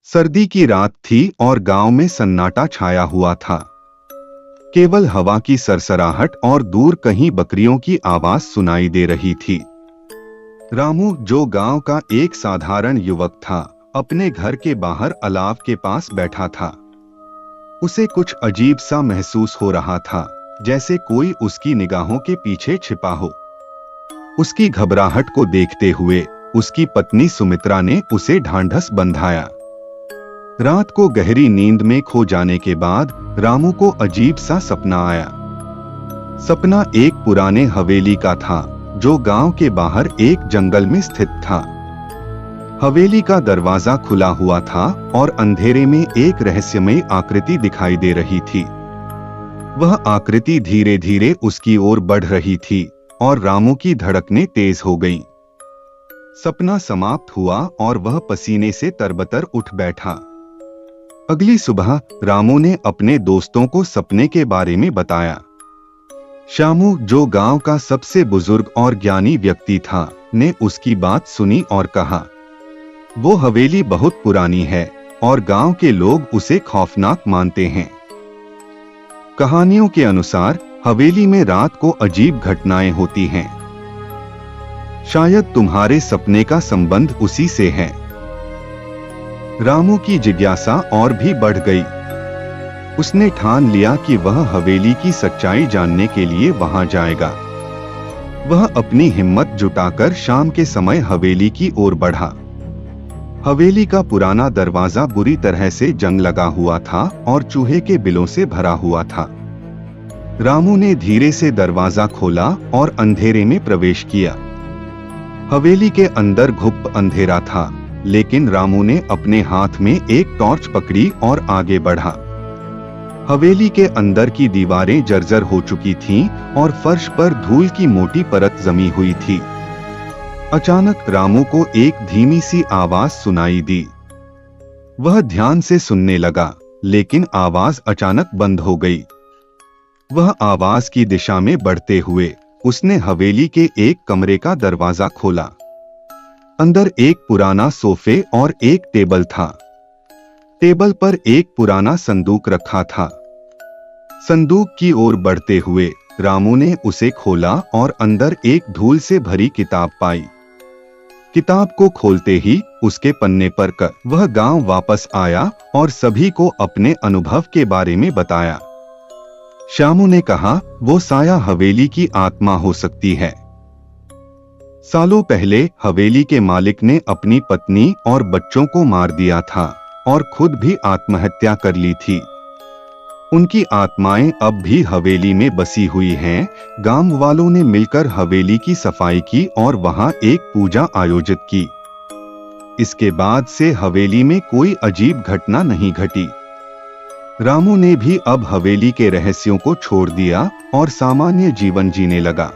सर्दी की रात थी और गांव में सन्नाटा छाया हुआ था। केवल हवा की सरसराहट और दूर कहीं बकरियों की आवाज सुनाई दे रही थी। रामू, जो गांव का एक साधारण युवक था, अपने घर के बाहर अलाव के पास बैठा था। उसे कुछ अजीब सा महसूस हो रहा था, जैसे कोई उसकी निगाहों के पीछे छिपा हो। उसकी घबराहट को देखते हुए उसकी पत्नी सुमित्रा ने उसे ढांढस बंधाया। रात को गहरी नींद में खो जाने के बाद रामू को अजीब सा सपना आया। सपना एक पुराने हवेली का था, जो गांव के बाहर एक जंगल में स्थित था। हवेली का दरवाजा खुला हुआ था और अंधेरे में एक रहस्यमयी आकृति दिखाई दे रही थी। वह आकृति धीरे धीरे उसकी ओर बढ़ रही थी और रामू की धड़कनें तेज हो गईं। सपना समाप्त हुआ और वह पसीने से तरबतर उठ बैठा। अगली सुबह रामू ने अपने दोस्तों को सपने के बारे में बताया। श्यामू, जो गांव का सबसे बुजुर्ग और ज्ञानी व्यक्ति था, ने उसकी बात सुनी और कहा, वो हवेली बहुत पुरानी है और गांव के लोग उसे खौफनाक मानते हैं। कहानियों के अनुसार हवेली में रात को अजीब घटनाएं होती हैं। शायद तुम्हारे सपने का संबंध उसी से है। रामू की जिज्ञासा और भी बढ़ गई। उसने ठान लिया कि वह हवेली की सच्चाई जानने के लिए वहां जाएगा। वह अपनी हिम्मत जुटाकर शाम के समय हवेली की ओर बढ़ा। हवेली का पुराना दरवाजा बुरी तरह से जंग लगा हुआ था और चूहे के बिलों से भरा हुआ था। रामू ने धीरे से दरवाजा खोला और अंधेरे में प्रवेश किया। हवेली के अंदर घुप अंधेरा था, लेकिन रामू ने अपने हाथ में एक टॉर्च पकड़ी और आगे बढ़ा। हवेली के अंदर की दीवारें जर्जर हो चुकी थीं और फर्श पर धूल की मोटी परत जमी हुई थी। अचानक रामू को एक धीमी सी आवाज सुनाई दी। वह ध्यान से सुनने लगा, लेकिन आवाज अचानक बंद हो गई। वह आवाज की दिशा में बढ़ते हुए उसने हवेली के एक कमरे का दरवाजा खोला। अंदर एक पुराना सोफे और एक टेबल था। टेबल पर एक पुराना संदूक रखा था। संदूक की ओर बढ़ते हुए रामू ने उसे खोला और अंदर एक धूल से भरी किताब पाई। किताब को खोलते ही उसके पन्ने पर वह गांव वापस आया और सभी को अपने अनुभव के बारे में बताया। श्यामू ने कहा, वो साया हवेली की आत्मा हो सकती है। सालों पहले हवेली के मालिक ने अपनी पत्नी और बच्चों को मार दिया था और खुद भी आत्महत्या कर ली थी। उनकी आत्माएं अब भी हवेली में बसी हुई हैं। गांव वालों ने मिलकर हवेली की सफाई की और वहां एक पूजा आयोजित की। इसके बाद से हवेली में कोई अजीब घटना नहीं घटी। रामू ने भी अब हवेली के रहस्यों को छोड़ दिया और सामान्य जीवन जीने लगा।